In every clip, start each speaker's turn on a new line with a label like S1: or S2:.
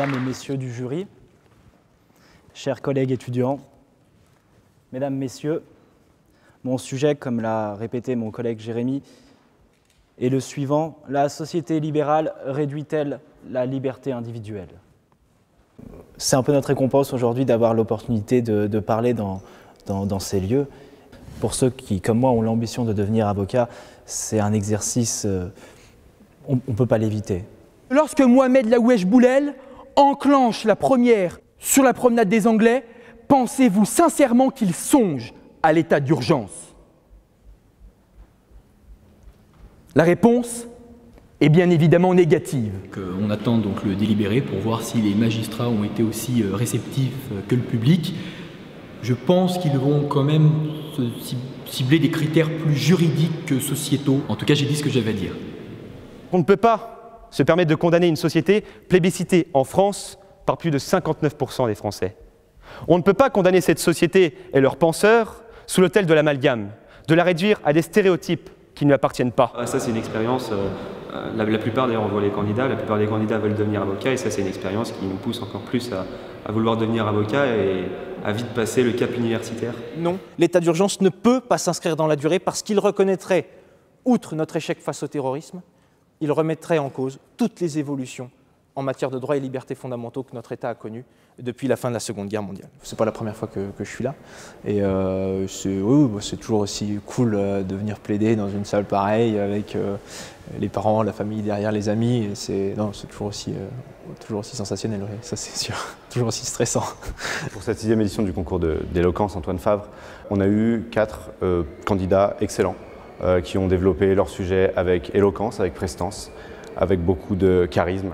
S1: Mesdames et messieurs du jury, chers collègues étudiants, mesdames, messieurs, mon sujet, comme l'a répété mon collègue Jérémy, est le suivant: la société libérale réduit-elle la liberté individuelle? C'est un peu notre récompense aujourd'hui d'avoir l'opportunité de parler dans ces lieux. Pour ceux qui, comme moi, ont l'ambition de devenir avocat, c'est un exercice, on ne peut pas l'éviter.
S2: Lorsque Mohamed Laoueche Boulel enclenche la première sur la promenade des Anglais, pensez-vous sincèrement qu'il songe à l'état d'urgence? La réponse est bien évidemment négative.
S3: On attend donc le délibéré pour voir si les magistrats ont été aussi réceptifs que le public. Je pense qu'ils vont quand même cibler des critères plus juridiques que sociétaux. En tout cas, j'ai dit ce que j'avais à dire.
S4: On ne peut pas se permettre de condamner une société plébiscitée en France par plus de 59% des Français. On ne peut pas condamner cette société et leurs penseurs sous l'autel de l'amalgame, de la réduire à des stéréotypes qui ne lui appartiennent pas.
S5: Ça, c'est une expérience, la plupart d'ailleurs on voit les candidats, la plupart des candidats veulent devenir avocat, et ça c'est une expérience qui nous pousse encore plus à vouloir devenir avocat et à vite passer le cap universitaire.
S1: Non, l'état d'urgence ne peut pas s'inscrire dans la durée parce qu'il reconnaîtrait, outre notre échec face au terrorisme, il remettrait en cause toutes les évolutions en matière de droits et libertés fondamentaux que notre État a connues depuis la fin de la Seconde Guerre mondiale. C'est pas la première fois que je suis là, et c'est toujours aussi cool de venir plaider dans une salle pareille avec les parents, la famille derrière, les amis. C'est toujours aussi sensationnel, oui, ça c'est sûr, toujours aussi stressant.
S6: Pour cette 6e édition du concours d'éloquence Antoine Favre, on a eu 4 candidats excellents qui ont développé leur sujet avec éloquence, avec prestance, avec beaucoup de charisme.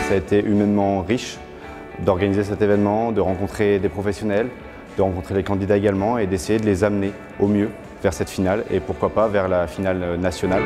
S6: Ça a été humainement riche d'organiser cet événement, de rencontrer des professionnels, de rencontrer les candidats également et d'essayer de les amener au mieux vers cette finale et pourquoi pas vers la finale nationale.